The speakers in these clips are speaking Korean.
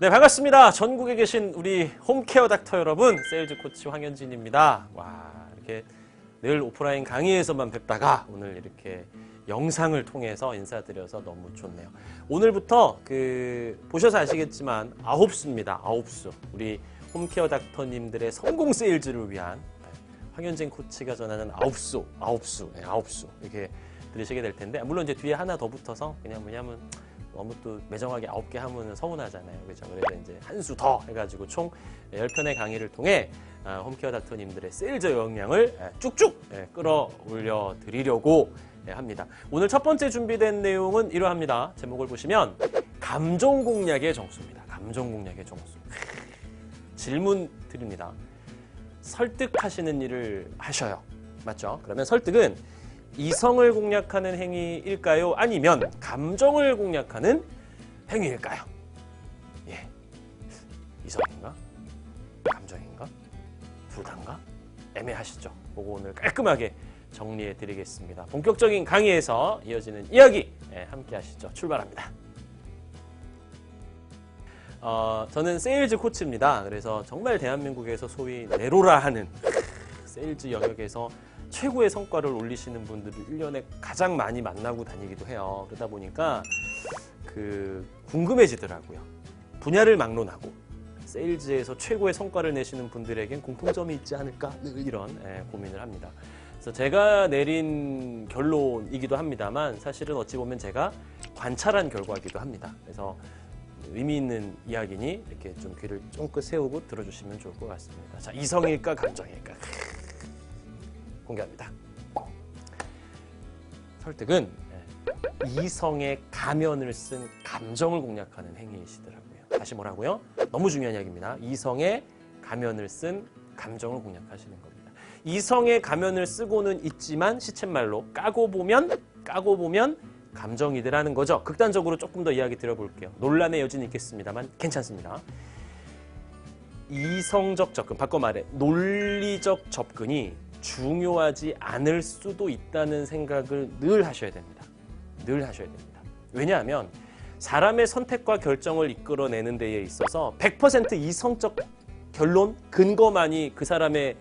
네, 반갑습니다. 전국에 계신 우리 홈케어 닥터 여러분, 세일즈 코치 황현진입니다. 와, 이렇게 늘 오프라인 강의에서만 뵙다가 오늘 이렇게 영상을 통해서 인사드려서 너무 좋네요. 오늘부터 보셔서 아시겠지만 9수입니다. 9수. 우리 홈케어 닥터님들의 성공 세일즈를 위한 황현진 코치가 전하는 9수. 네, 9수. 이렇게 들으시게 될 텐데, 물론 이제 뒤에 하나 더 붙어서 그냥 뭐냐면 너무 또 매정하게 9개 하면 서운하잖아요. 그죠? 그래서 이제 한 수 더 해가지고 총 10편의 강의를 통해 홈케어 닥터님들의 세일즈 역량을 쭉쭉 끌어올려 드리려고 합니다. 오늘 첫 번째 준비된 내용은 이러합니다. 제목을 보시면 감정 공략의 정수입니다. 감정 공략의 정수. 질문 드립니다. 설득하시는 일을 하셔요. 맞죠? 그러면 설득은 이성을 공략하는 행위일까요? 아니면 감정을 공략하는 행위일까요? 예, 이성인가? 감정인가? 둘 다인가? 애매하시죠? 그거 오늘 깔끔하게 정리해 드리겠습니다. 본격적인 강의에서 이어지는 이야기 함께 하시죠. 출발합니다. 저는 세일즈 코치입니다. 그래서 정말 대한민국에서 소위 네로라 하는 세일즈 영역에서 최고의 성과를 올리시는 분들을 1년에 가장 많이 만나고 다니기도 해요. 그러다 보니까 궁금해지더라고요. 분야를 막론하고 세일즈에서 최고의 성과를 내시는 분들에겐 공통점이 있지 않을까? 늘 이런 고민을 합니다. 그래서 제가 내린 결론이기도 합니다만 사실은 어찌 보면 제가 관찰한 결과이기도 합니다. 그래서 의미 있는 이야기니 이렇게 좀 귀를 쫑긋 세우고 들어주시면 좋을 것 같습니다. 자, 이성일까 감정일까? 공개합니다. 설득은 이성의 가면을 쓴 감정을 공략하는 행위이시더라고요. 다시 뭐라고요? 너무 중요한 이야기입니다. 이성의 가면을 쓴 감정을 공략하시는 겁니다. 이성의 가면을 쓰고는 있지만 시쳇말로 까고 보면 감정이더라는 거죠. 극단적으로 조금 더 이야기 드려볼게요. 논란의 여지는 있겠습니다만 괜찮습니다. 이성적 접근, 바꿔 말해 논리적 접근이 중요하지 않을 수도 있다는 생각을 늘 하셔야 됩니다. 늘 하셔야 됩니다. 왜냐하면 사람의 선택과 결정을 이끌어내는 데에 있어서 100% 이성적 결론, 근거만이 그 사람의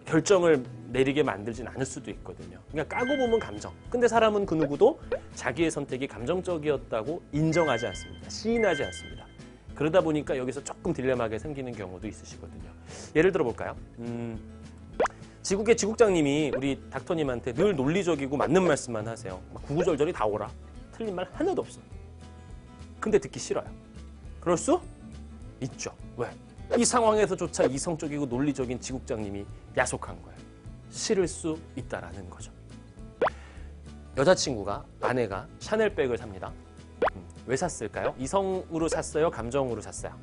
결정을 내리게 만들진 않을 수도 있거든요. 그러니까 까고 보면 감정. 근데 사람은 그 누구도 자기의 선택이 감정적이었다고 인정하지 않습니다. 시인하지 않습니다. 그러다 보니까 여기서 조금 딜레마가 생기는 경우도 있으시거든요. 예를 들어 볼까요? 지국의 지국장님이 우리 닥터님한테 늘 논리적이고 맞는 말씀만 하세요. 막 구구절절히 다 오라. 틀린 말 하나도 없어. 근데 듣기 싫어요. 그럴 수 있죠. 왜? 이 상황에서조차 이성적이고 논리적인 지국장님이 야속한 거예요. 싫을 수 있다라는 거죠. 여자친구가, 아내가 샤넬백을 삽니다. 왜 샀을까요? 이성으로 샀어요? 감정으로 샀어요?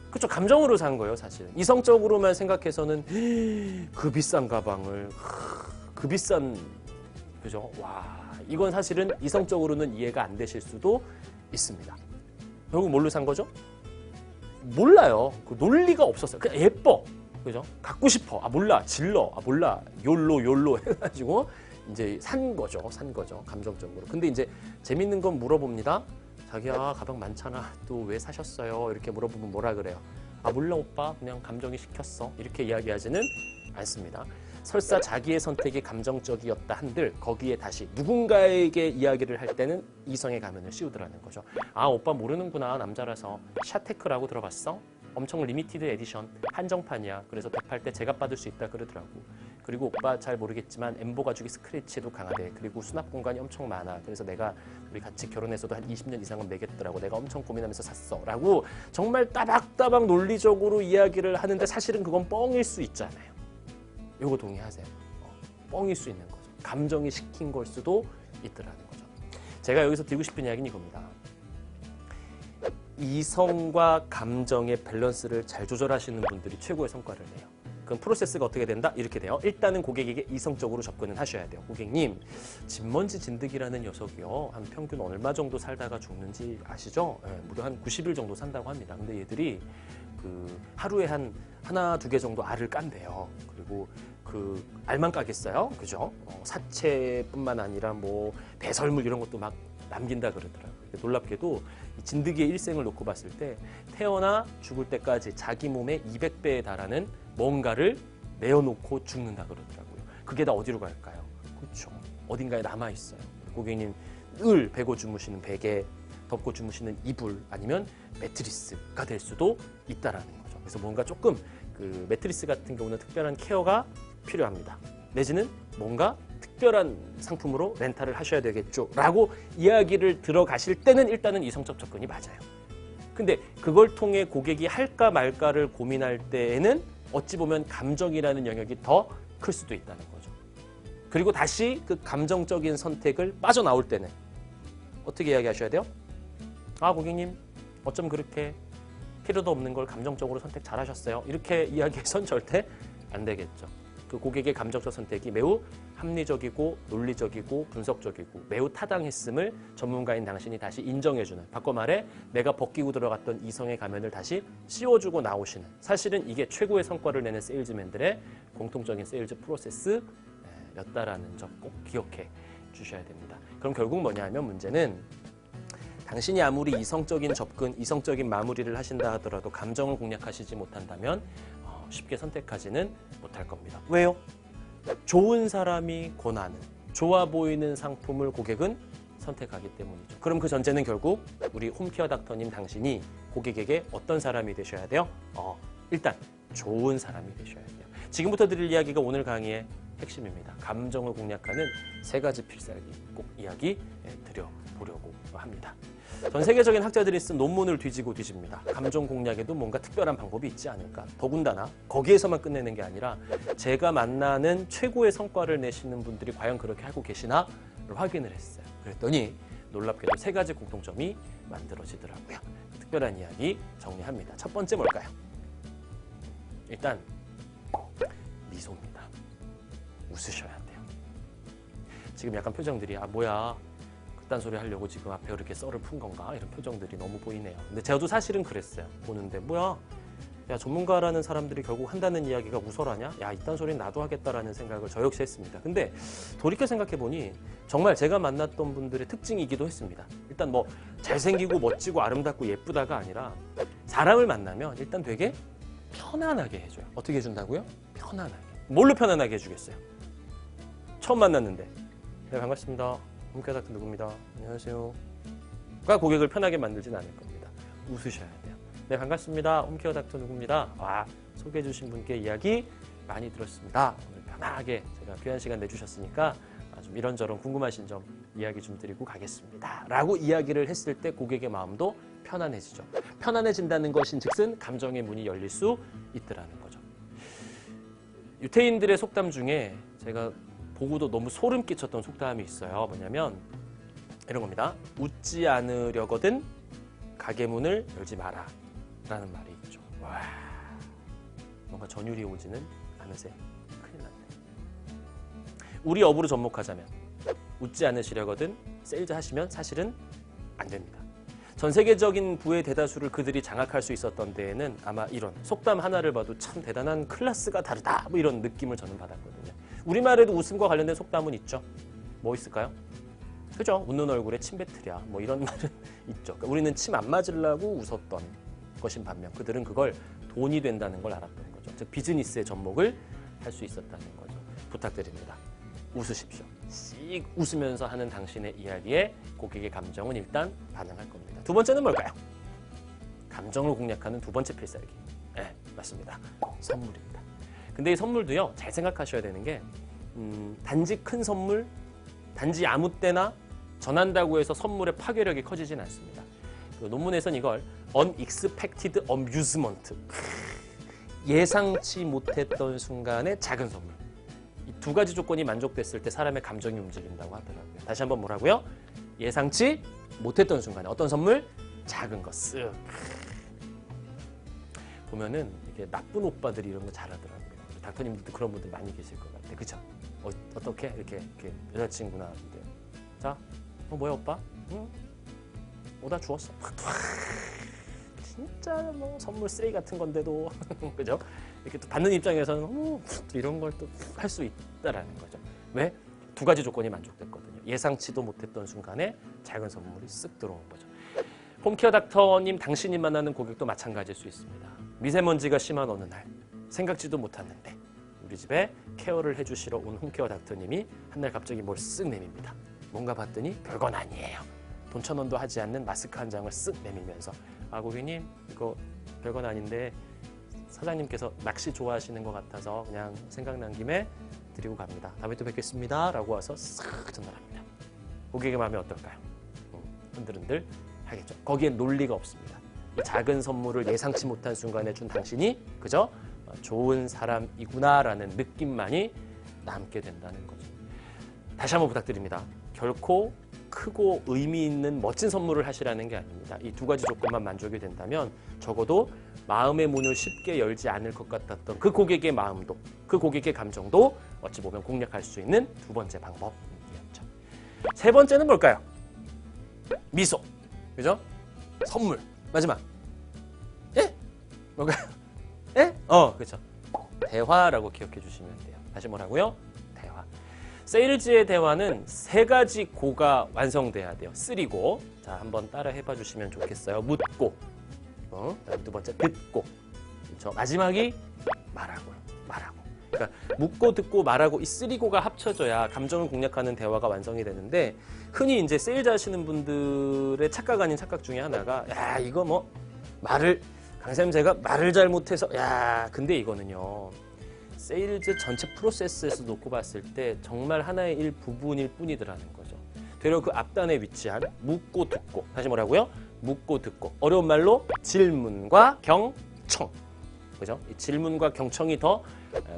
그렇죠. 감정으로 산 거예요, 사실. 이성적으로만 생각해서는 그 비싼 가방을, 그 비싼, 그죠? 와, 이건 사실은 이성적으로는 이해가 안 되실 수도 있습니다. 결국 뭘로 산 거죠? 몰라요. 그 논리가 없었어요. 그냥 예뻐. 그죠? 갖고 싶어. 아, 몰라. 질러. 아, 몰라. 욜로 해가지고 이제 산 거죠. 감정적으로. 근데 이제 재밌는 건 물어봅니다. 자기야, 가방 많잖아. 또 왜 사셨어요? 이렇게 물어보면 뭐라 그래요? 아, 몰라 오빠. 그냥 감정이 시켰어. 이렇게 이야기하지는 않습니다. 설사 자기의 선택이 감정적이었다 한들 거기에 다시 누군가에게 이야기를 할 때는 이성의 가면을 씌우더라는 거죠. 아, 오빠 모르는구나. 남자라서. 샤테크라고 들어봤어? 엄청 리미티드 에디션. 한정판이야. 그래서 대팔 때 제값 받을 수 있다 그러더라고. 그리고 오빠 잘 모르겠지만 엠보 가죽이 스크래치도 강하대. 그리고 수납 공간이 엄청 많아. 그래서 내가 우리 같이 결혼해서도 한 20년 이상은 매겠더라고. 내가 엄청 고민하면서 샀어. 라고 정말 따박따박 논리적으로 이야기를 하는데 사실은 그건 뻥일 수 있잖아요. 요거 동의하세요? 뻥일 수 있는 거죠. 감정이 시킨 걸 수도 있더라는 거죠. 제가 여기서 드리고 싶은 이야기는 이겁니다. 이성과 감정의 밸런스를 잘 조절하시는 분들이 최고의 성과를 내요. 그럼 프로세스가 어떻게 된다? 이렇게 돼요. 일단은 고객에게 이성적으로 접근을 하셔야 돼요. 고객님, 진먼지 진드기라는 녀석이요. 한 평균 얼마 정도 살다가 죽는지 아시죠? 무려 한 90일 정도 산다고 합니다. 근데 얘들이 하루에 한 하나, 두 개 정도 알을 깐대요. 그리고 알만 까겠어요? 그죠? 사체뿐만 아니라 뭐 배설물 이런 것도 막 남긴다 그러더라고요. 놀랍게도 이 진드기의 일생을 놓고 봤을 때 태어나 죽을 때까지 자기 몸의 200배에 달하는 뭔가를 내어놓고 죽는다 그러더라고요. 그게 다 어디로 갈까요? 그렇죠. 어딘가에 남아있어요. 고객님 늘 베고 주무시는 베개, 덮고 주무시는 이불 아니면 매트리스가 될 수도 있다라는 거죠. 그래서 뭔가 조금 그 매트리스 같은 경우는 특별한 케어가 필요합니다. 내지는 뭔가 특별한 상품으로 렌탈을 하셔야 되겠죠 라고 이야기를 들어가실 때는 일단은 이성적 접근이 맞아요. 근데 그걸 통해 고객이 할까 말까를 고민할 때에는 어찌 보면 감정이라는 영역이 더 클 수도 있다는 거죠. 그리고 다시 그 감정적인 선택을 빠져나올 때는 어떻게 이야기하셔야 돼요? 아, 고객님 어쩜 그렇게 필요도 없는 걸 감정적으로 선택 잘하셨어요. 이렇게 이야기해선 절대 안 되겠죠. 그 고객의 감정적 선택이 매우 합리적이고 논리적이고 분석적이고 매우 타당했음을 전문가인 당신이 다시 인정해주는, 바꿔 말해 내가 벗기고 들어갔던 이성의 가면을 다시 씌워주고 나오시는, 사실은 이게 최고의 성과를 내는 세일즈맨들의 공통적인 세일즈 프로세스였다라는 점 꼭 기억해 주셔야 됩니다. 그럼 결국 뭐냐 하면 문제는 당신이 아무리 이성적인 접근, 이성적인 마무리를 하신다 하더라도 감정을 공략하시지 못한다면 쉽게 선택하지는 못할 겁니다. 왜요? 좋은 사람이 권하는, 좋아 보이는 상품을 고객은 선택하기 때문이죠. 그럼 그 전제는 결국 우리 홈케어 닥터님 당신이 고객에게 어떤 사람이 되셔야 돼요? 일단 좋은 사람이 되셔야 돼요. 지금부터 드릴 이야기가 오늘 강의의 핵심입니다. 감정을 공략하는 3가지 필살기 꼭 이야기 드려보려고 합니다. 전 세계적인 학자들이 쓴 논문을 뒤지고 뒤집니다. 감정 공략에도 뭔가 특별한 방법이 있지 않을까. 더군다나 거기에서만 끝내는 게 아니라 제가 만나는 최고의 성과를 내시는 분들이 과연 그렇게 하고 계시나를 확인을 했어요. 그랬더니 놀랍게도 3가지 공통점이 만들어지더라고요. 특별한 이야기 정리합니다. 첫 번째 뭘까요? 일단 미소입니다. 웃으셔야 돼요. 지금 약간 표정들이 뭐야 그딴 소리 하려고 지금 앞에 이렇게 썰을 푼 건가? 이런 표정들이 너무 보이네요. 근데 저도 사실은 그랬어요. 보는데 뭐야? 야, 전문가라는 사람들이 결국 한다는 이야기가 우설하냐? 야, 이딴 소리는 나도 하겠다라는 생각을 저 역시 했습니다. 근데 돌이켜 생각해보니 정말 제가 만났던 분들의 특징이기도 했습니다. 일단 뭐 잘생기고 멋지고 아름답고 예쁘다가 아니라 사람을 만나면 일단 되게 편안하게 해줘요. 어떻게 해준다고요? 편안하게. 뭘로 편안하게 해주겠어요? 처음 만났는데 네, 반갑습니다. 홈케어 닥터 누구입니다. 안녕하세요. 가 고객을 편하게 만들진 않을 겁니다. 웃으셔야 돼요. 네, 반갑습니다. 홈케어 닥터 누구입니다. 소개해 주신 분께 이야기 많이 들었습니다. 오늘 편하게 제가 귀한 시간 내주셨으니까 좀 이런저런 궁금하신 점 이야기 좀 드리고 가겠습니다. 라고 이야기를 했을 때 고객의 마음도 편안해지죠. 편안해진다는 것인 즉슨 감정의 문이 열릴 수 있더라는 거죠. 유태인들의 속담 중에 제가 보고도 너무 소름 끼쳤던 속담이 있어요. 뭐냐면 이런 겁니다. 웃지 않으려거든 가게 문을 열지 마라 라는 말이 있죠. 와, 뭔가 전율이 오지는 않으세요? 큰일 났네. 우리 업으로 접목하자면 웃지 않으시려거든 세일즈 하시면 사실은 안 됩니다. 전 세계적인 부의 대다수를 그들이 장악할 수 있었던 데에는 아마 이런 속담 하나를 봐도 참 대단한 클래스가 다르다 뭐 이런 느낌을 저는 받았거든요. 우리말에도 웃음과 관련된 속담은 있죠. 뭐 있을까요? 그죠? 웃는 얼굴에 침 뱉으랴 뭐 이런 말은 있죠. 그러니까 우리는 침 안 맞으려고 웃었던 것인 반면 그들은 그걸 돈이 된다는 걸 알았던 거죠. 즉 비즈니스의 접목을 할 수 있었다는 거죠. 부탁드립니다. 웃으십시오. 씩 웃으면서 하는 당신의 이야기에 고객의 감정은 일단 반응할 겁니다. 두 번째는 뭘까요? 감정을 공략하는 두 번째 필살기. 네, 맞습니다. 선물입니다. 근데 이 선물도요, 잘 생각하셔야 되는 게 단지 큰 선물, 단지 아무 때나 전한다고 해서 선물의 파괴력이 커지진 않습니다. 그 논문에서는 이걸 unexpected amusement, 예상치 못했던 순간의 작은 선물. 이 2가지 조건이 만족됐을 때 사람의 감정이 움직인다고 하더라고요. 다시 한번 뭐라고요? 예상치 못했던 순간에 어떤 선물? 작은 거 쓱. 보면은 이게 나쁜 오빠들이 이런 거 잘하더라고요. 닥터님들도 그런 분들 많이 계실 것 같아요. 그쵸? 어떻게? 이렇게 여자친구나 근데 자, 뭐야 오빠? 응? 나 주웠어. 진짜 뭐 선물 쓰레기 같은 건데도 그죠? 이렇게 또 받는 입장에서는 또 이런 걸 또 할 수 있다라는 거죠. 왜? 2가지 조건이 만족됐거든요. 예상치도 못했던 순간에 작은 선물이 쓱 들어오는 거죠. 홈케어 닥터님 당신이 만나는 고객도 마찬가지일 수 있습니다. 미세먼지가 심한 어느 날 생각지도 못했는데 우리 집에 케어를 해주시러 온 홈케어 닥터님이 한날 갑자기 뭘 쓱 내밉니다. 뭔가 봤더니 별건 아니에요. 돈 1,000원도 하지 않는 마스크 한 장을 쓱 내밀면서 아 고객님 이거 별건 아닌데 사장님께서 낚시 좋아하시는 것 같아서 그냥 생각난 김에 드리고 갑니다. 다음에 또 뵙겠습니다. 라고 와서 쓱 전달합니다. 고객의 마음이 어떨까요? 흔들흔들 하겠죠. 거기엔 논리가 없습니다. 이 작은 선물을 예상치 못한 순간에 준 당신이 그저 좋은 사람이구나라는 느낌만이 남게 된다는 거죠. 다시 한번 부탁드립니다. 결코 크고 의미 있는 멋진 선물을 하시라는 게 아닙니다. 이 두 가지 조건만 만족이 된다면 적어도 마음의 문을 쉽게 열지 않을 것 같았던 그 고객의 마음도 그 고객의 감정도 어찌 보면 공략할 수 있는 두 번째 방법이었죠. 세 번째는 뭘까요? 미소. 그죠? 선물. 마지막. 예? 뭘까요? 예? 그렇죠. 대화라고 기억해 주시면 돼요. 다시 뭐라고요? 대화. 세일즈의 대화는 3가지 고가 완성돼야 돼요. 3고. 자, 한번 따라 해봐 주시면 좋겠어요. 묻고. 두 번째 듣고. 그렇죠? 마지막이 말하고. 그러니까 묻고 듣고 말하고 이 3고가 합쳐져야 감정을 공략하는 대화가 완성이 되는데 흔히 이제 세일즈 하시는 분들의 착각 아닌 착각 중에 하나가 야, 이거 뭐 말을 강사님 제가 말을 잘못해서 야, 근데 이거는요. 세일즈 전체 프로세스에서 놓고 봤을 때 정말 하나의 일부분일 뿐이더라는 거죠. 되려 그 앞단에 위치한 묻고 듣고. 다시 뭐라고요? 묻고 듣고. 어려운 말로 질문과 경청. 그죠? 이 질문과 경청이 더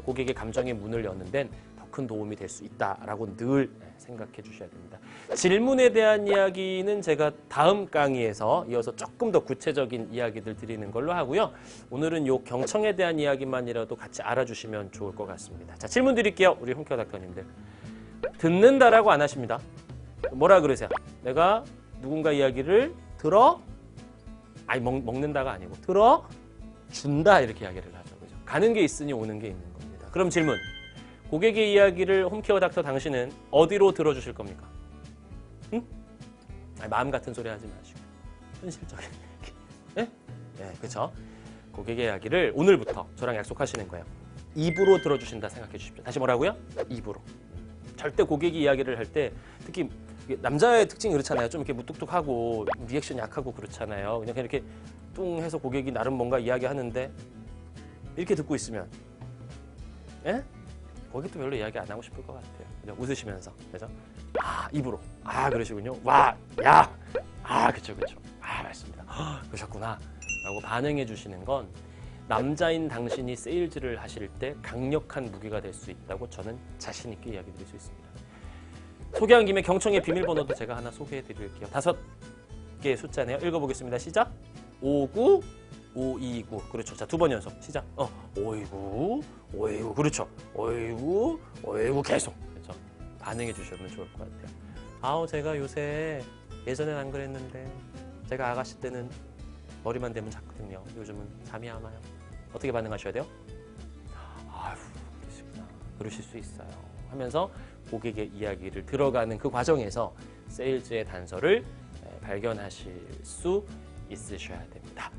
고객의 감정의 문을 여는 데는 더 큰 도움이 될 수 있다라고 늘 생각해 주셔야 됩니다. 질문에 대한 이야기는 제가 다음 강의에서 이어서 조금 더 구체적인 이야기들 드리는 걸로 하고요. 오늘은 요 경청에 대한 이야기만이라도 같이 알아주시면 좋을 것 같습니다. 자, 질문 드릴게요. 우리 홈케어 닥터님들. 듣는다라고 안 하십니다. 뭐라 그러세요? 내가 누군가 이야기를 들어? 아니 먹는다가 아니고 들어? 준다 이렇게 이야기를 하죠. 그죠? 가는 게 있으니 오는 게 있는 겁니다. 그럼 질문. 고객의 이야기를 홈케어 닥터 당신은 어디로 들어주실 겁니까? 응? 아니, 마음 같은 소리 하지 마시고 현실적인 예? 네, 그렇죠. 고객의 이야기를 오늘부터 저랑 약속하시는 거예요. 입으로 들어주신다 생각해 주십시오. 다시 뭐라고요? 입으로. 절대 고객이 이야기를 할 때 특히 남자의 특징이 그렇잖아요. 좀 이렇게 무뚝뚝하고 리액션 약하고 그렇잖아요. 그냥 이렇게 뚱 해서 고객이 나름 뭔가 이야기하는데 이렇게 듣고 있으면 예? 고객도 별로 이야기 안 하고 싶을 것 같아요. 그냥 웃으시면서. 그래서 아, 입으로. 아, 그러시군요. 와, 야. 아, 그쵸. 아, 맞습니다. 그러셨구나. 라고 반응해 주시는 건 남자인 당신이 세일즈를 하실 때 강력한 무기가 될 수 있다고 저는 자신 있게 이야기 드릴 수 있습니다. 소개한 김에 경청의 비밀번호도 제가 하나 소개해 드릴게요. 5개의 숫자네요. 읽어보겠습니다. 시작. 59 529. 그렇죠. 자, 2번 연속. 시작. 529 529. 그렇죠. 529 529 계속. 그렇죠. 반응해 주시면 좋을 것 같아요. 아우, 제가 요새 예전엔 안 그랬는데 제가 아가씨 때는 머리만 대면 잤거든요. 요즘은 잠이 안 와요. 어떻게 반응하셔야 돼요? 아휴, 그러시구나. 그러실 수 있어요. 하면서 고객의 이야기를 들어가는 그 과정에서 세일즈의 단서를 발견하실 수 있으셔야 됩니다.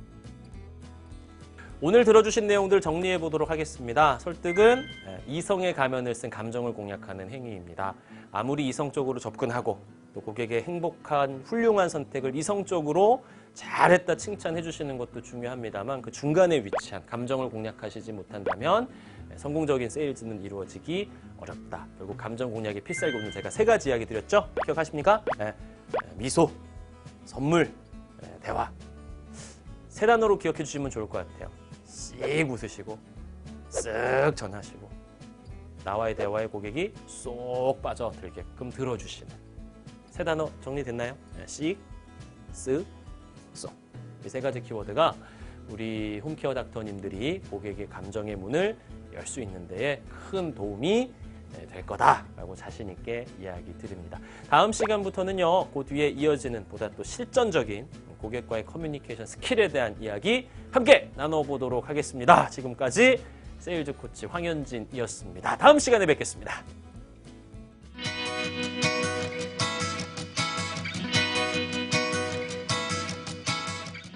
오늘 들어주신 내용들 정리해 보도록 하겠습니다. 설득은 이성의 가면을 쓴 감정을 공략하는 행위입니다. 아무리 이성적으로 접근하고 또 고객의 행복한 훌륭한 선택을 이성적으로 잘했다 칭찬해 주시는 것도 중요합니다만 그 중간에 위치한 감정을 공략하시지 못한다면 성공적인 세일즈는 이루어지기 어렵다. 결국 감정 공략의 필살기는 제가 3가지 이야기 드렸죠? 기억하십니까? 미소, 선물, 대화. 3단어로 기억해 주시면 좋을 것 같아요. 씩 웃으시고 쓱 전하시고 나와의 대화에 고객이 쏙 빠져들게끔 들어주시는 3단어 정리됐나요? 씩, 쓱, 쏙. 이 3가지 키워드가 우리 홈케어 닥터님들이 고객의 감정의 문을 열 수 있는 데에 큰 도움이 될 거다라고 자신 있게 이야기 드립니다. 다음 시간부터는요, 그 뒤에 이어지는 보다 또 실전적인 고객과의 커뮤니케이션 스킬에 대한 이야기 함께 나눠보도록 하겠습니다. 지금까지 세일즈 코치 황현진이었습니다. 다음 시간에 뵙겠습니다.